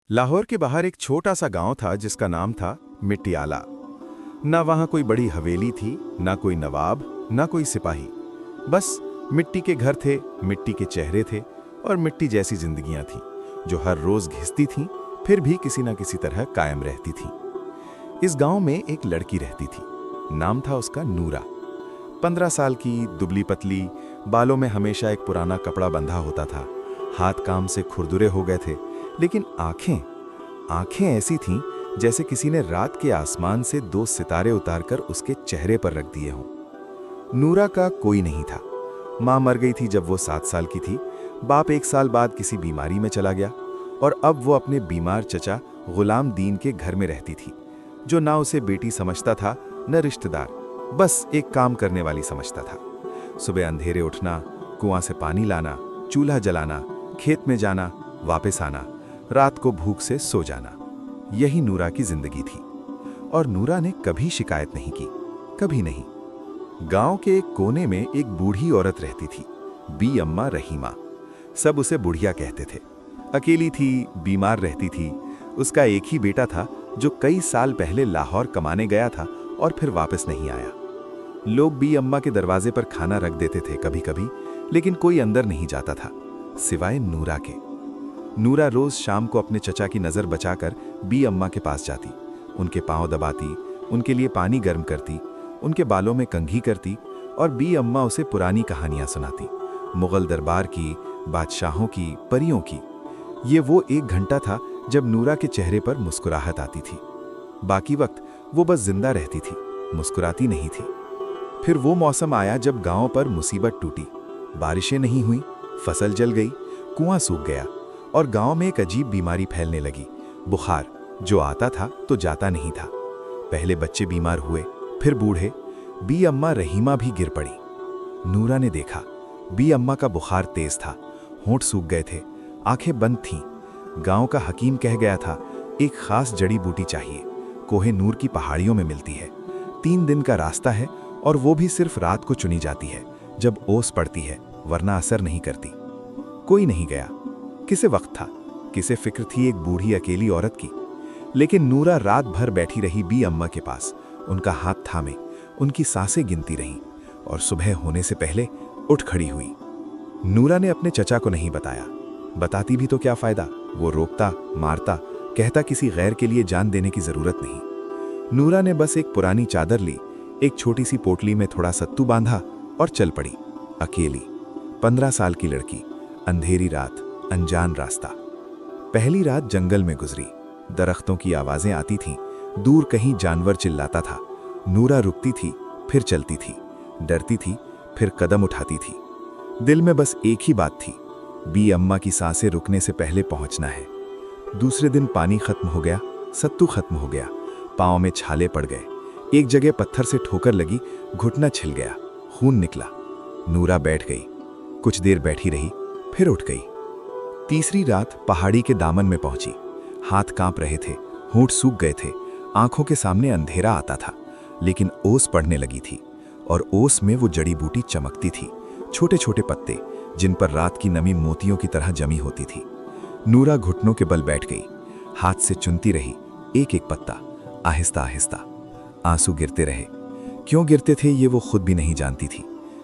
लाहौर के बाहर एक छोटा सा गांव था जिसका नाम था मिट्टियाला। ना वहां कोई बड़ी हवेली थी, ना कोई नवाब, ना कोई सिपाही। बस मिट्टी के घर थे, मिट्टी के चेहरे थे और मिट्टी जैसी जिंदगियां थीं जो हर रोज घिसती थीं, फिर भी किसी ना किसी तरह कायम रहती थीं। इस गांव में एक लड़की रहती थी। नाम था उसका नूरा। 15 साल की, दुबली पतली, बालों में हमेशा एक पुराना कपड़ा बंधा होता था। हाथ काम से खुरदुरे हो गए थे, लेकिन आंखें ऐसी थीं जैसे किसी ने रात के आसमान से 2 सितारे उतारकर उसके चेहरे पर रख दिए हों। नूरा का कोई नहीं था। माँ मर गई थी जब वो 7 साल की थी। बाप 1 साल बाद किसी बीमारी में चला गया और अब वो अपने बीमार चचा गुलाम दीन के घर में रहती थी, जो ना उसे बेटी समझता था न रिश्तेदार, बस एक काम करने वाली समझता था। सुबह अंधेरे उठना, कुआं से पानी लाना, चूल्हा जलाना, खेत में जाना, वापस आना, रात को भूख से सो जाना, यही नूरा की जिंदगी थी। और नूरा ने कभी शिकायत नहीं की, कभी नहीं। गांव के एक कोने में एक बूढ़ी औरत रहती थी, बी अम्मा रहीमा। सब उसे बुढ़िया कहते थे। अकेली थी, बीमार रहती थी। उसका एक ही बेटा था जो कई साल पहले लाहौर कमाने गया था और फिर वापस नहीं आया। लोग बी अम्मा के दरवाजे पर खाना रख देते थे कभी कभी, लेकिन कोई अंदर नहीं जाता था सिवाय नूरा के। नूरा रोज शाम को अपने चचा की नजर बचाकर बी अम्मा के पास जाती, उनके पांव दबाती, उनके लिए पानी गर्म करती, उनके बालों में कंघी करती और बी अम्मा उसे पुरानी कहानियां सुनाती, मुगल दरबार की, बादशाहों की, परियों की। ये वो 1 घंटा था जब नूरा के चेहरे पर मुस्कुराहट आती थी। बाकी वक्त वो बस जिंदा रहती थी, मुस्कुराती नहीं थी। फिर वो मौसम आया जब गांव पर मुसीबत टूटी। बारिशें नहीं हुई, फसल जल गई, कुआं सूख गया और गांव में एक अजीब बीमारी फैलने लगी, बुखार, जो आता था तो जाता नहीं था। पहले बच्चे बीमार हुए, फिर बूढ़े। बी अम्मा रहीमा भी गिर पड़ी। नूरा ने देखा, बी अम्मा का बुखार तेज था, होंठ सूख गए थे, आंखें बंद थीं। गांव का हकीम कह गया था, एक खास जड़ी बूटी चाहिए, कोहे नूर की पहाड़ियों में मिलती है। 3 दिन का रास्ता है और वो भी सिर्फ रात को चुनी जाती है जब ओस पड़ती है, वरना असर नहीं करती। कोई नहीं गया। किसे वक्त था, किसे फिक्र थी एक बूढ़ी अकेली औरत की। लेकिन नूरा रात भर बैठी रही बी अम्मा के पास, उनका हाथ थामे, उनकी सांसें गिनती रहीं और सुबह होने से पहले उठ खड़ी हुई। नूरा ने अपने चचा को नहीं बताया। बताती भी तो क्या फायदा, वो रोकता, मारता, कहता किसी गैर के लिए जान देने की जरूरत नहीं। नूरा ने बस एक पुरानी चादर ली, एक छोटी सी पोटली में थोड़ा सत्तू बांधा और चल पड़ी, अकेली। 15 साल की लड़की, अंधेरी रात, अनजान रास्ता। पहली रात जंगल में गुजरी। दरख्तों की आवाजें आती थीं, दूर कहीं जानवर चिल्लाता था। नूरा रुकती थी, फिर चलती थी, डरती थी, फिर कदम उठाती थी। दिल में बस एक ही बात थी, बी अम्मा की सांसें रुकने से पहले पहुंचना है। दूसरे दिन पानी खत्म हो गया, सत्तू खत्म हो गया, पांव में छाले पड़ गए। एक जगह पत्थर से ठोकर लगी, घुटना छिल गया, खून निकला। नूरा बैठ गई, कुछ देर बैठी रही, फिर उठ गई। तीसरी रात पहाड़ी के दामन में पहुंची। हाथ कांप रहे थे, होंठ सूख गए थे, आंखों के सामने अंधेरा आता था, लेकिन ओस पड़ने लगी थी और ओस में वो जड़ी बूटी चमकती थी, छोटे छोटे पत्ते जिन पर रात की नमी मोतियों की तरह जमी होती थी। नूरा घुटनों के बल बैठ गई, हाथ से चुनती रही एक एक पत्ता, आहिस्ता आहिस्ता। आंसू गिरते रहे। क्यों गिरते थे ये वो खुद भी नहीं जानती थी।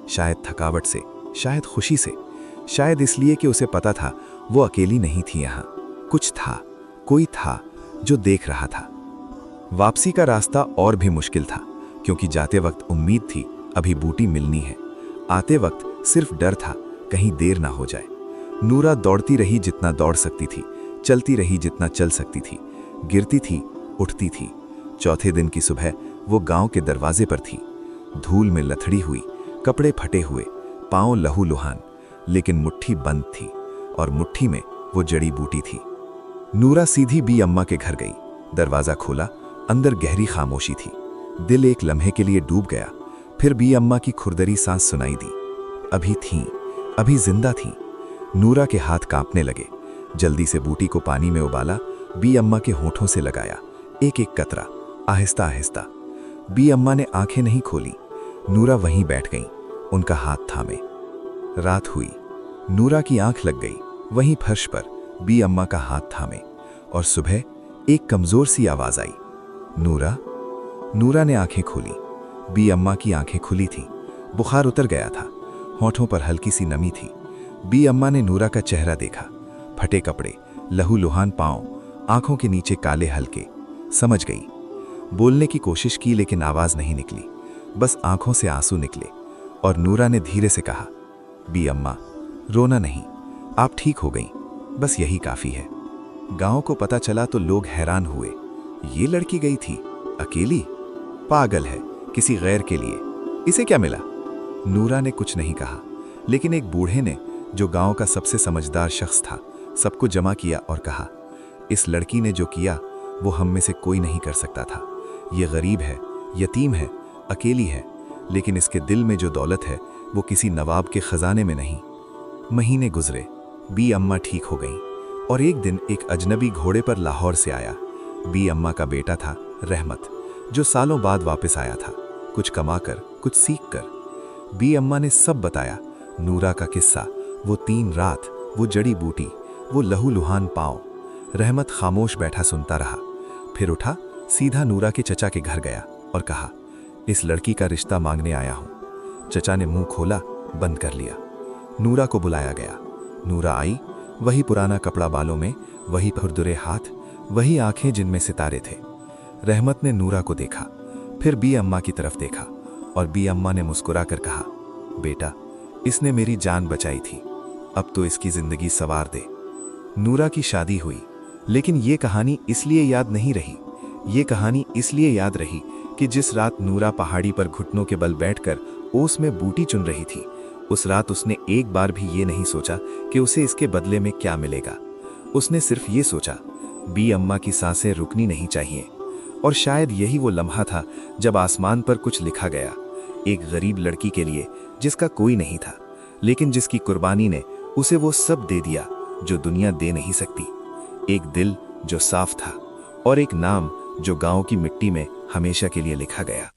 शायद थकावट से, शायद खुशी से, शायद इसलिए कि उसे पता था वो अकेली नहीं थी यहाँ। कुछ था, कोई था जो देख रहा था। वापसी का रास्ता और भी मुश्किल था, क्योंकि जाते वक्त उम्मीद थी अभी बूटी मिलनी है। आते वक्त सिर्फ डर था कहीं देर ना हो जाए। नूरा दौड़ती रही जितना दौड़ सकती थी, चलती रही जितना चल सकती थी, गिरती थी, उठती थी। चौथे दिन की सुबह वो गांव के दरवाजे पर थी, धूल में लथड़ी हुई, कपड़े फटे हुए, पांव लहूलुहान, लेकिन मुट्ठी बंद थी और मुट्ठी में वो जड़ी बूटी थी। नूरा सीधी बी अम्मा के घर गई, दरवाजा खोला, अंदर गहरी खामोशी थी। दिल एक लम्हे के लिए डूब गया, फिर बी अम्मा की खुरदरी सांस सुनाई दी। अभी थीं, अभी जिंदा थीं। नूरा के हाथ कांपने लगे। जल्दी से बूटी को पानी में उबाला, बी अम्मा के होठों से लगाया, एक एक कतरा, आहिस्ता आहिस्ता। बी अम्मा ने आंखें नहीं खोली। नूरा वहीं बैठ गई, उनका हाथ थामे। रात हुई, नूरा की आंख लग गई, वहीं फर्श पर बी अम्मा का हाथ थामे। और सुबह एक कमजोर सी आवाज आई, नूरा। नूरा ने आंखें खोली। बी अम्मा की आंखें खुली थीं। बुखार उतर गया था, होठों पर हल्की सी नमी थी। बी अम्मा ने नूरा का चेहरा देखा, फटे कपड़े, लहूलुहान पांव, आंखों के नीचे काले हल्के। समझ गई। बोलने की कोशिश की लेकिन आवाज नहीं निकली, बस आंखों से आंसू निकले। और नूरा ने धीरे से कहा, बी अम्मा, रोना नहीं, आप ठीक हो गई, बस यही काफी है। गांव को पता चला तो लोग हैरान हुए। ये लड़की गई थी अकेली, पागल है, किसी गैर के लिए, इसे क्या मिला? नूरा ने कुछ नहीं कहा, लेकिन एक बूढ़े ने, जो गांव का सबसे समझदार शख्स था, सबको जमा किया और कहा, इस लड़की ने जो किया वो हम में से कोई नहीं कर सकता था। ये गरीब है, यतीम है, अकेली है, लेकिन इसके दिल में जो दौलत है वो किसी नवाब के खजाने में नहीं। महीने गुजरे, बी अम्मा ठीक हो गई और एक दिन एक अजनबी घोड़े पर लाहौर से आया। बी अम्मा का बेटा था रहमत, जो सालों बाद वापस आया था, कुछ कमाकर, कुछ सीखकर। बी अम्मा ने सब बताया, नूरा का किस्सा, वो 3 रात, वो जड़ी बूटी, वो लहूलुहान पांव। रहमत खामोश बैठा सुनता रहा, फिर उठा, सीधा नूरा के चचा के घर गया और कहा, इस लड़की का रिश्ता मांगने आया हूं। चचा ने मुंह खोला, बंद कर लिया। नूरा को बुलाया गया। नूरा आई, वही पुराना कपड़ा बालों में, वही खुरदुरे हाथ, वही आंखें जिनमें सितारे थे। रहमत ने नूरा को देखा, फिर बी अम्मा की तरफ देखा और बी अम्मा ने मुस्कुराकर कहा, बेटा, इसने मेरी जान बचाई थी, अब तो इसकी जिंदगी संवार दे। नूरा की शादी हुई, लेकिन ये कहानी इसलिए याद नहीं रही। ये कहानी इसलिए याद रही कि जिस रात नूरा पहाड़ी पर घुटनों के बल बैठकर ओस में बूटी चुन रही थी, उस रात उसने एक बार भी ये नहीं सोचा कि उसे इसके बदले में क्या मिलेगा। उसने सिर्फ ये सोचा, बी अम्मा की सांसें रुकनी नहीं चाहिए। और शायद यही वो लम्हा था जब आसमान पर कुछ लिखा गया, एक गरीब लड़की के लिए जिसका कोई नहीं था, लेकिन जिसकी कुर्बानी ने उसे वो सब दे दिया जो दुनिया दे नहीं सकती। एक दिल जो साफ था और एक नाम जो गांव की मिट्टी में हमेशा के लिए लिखा गया।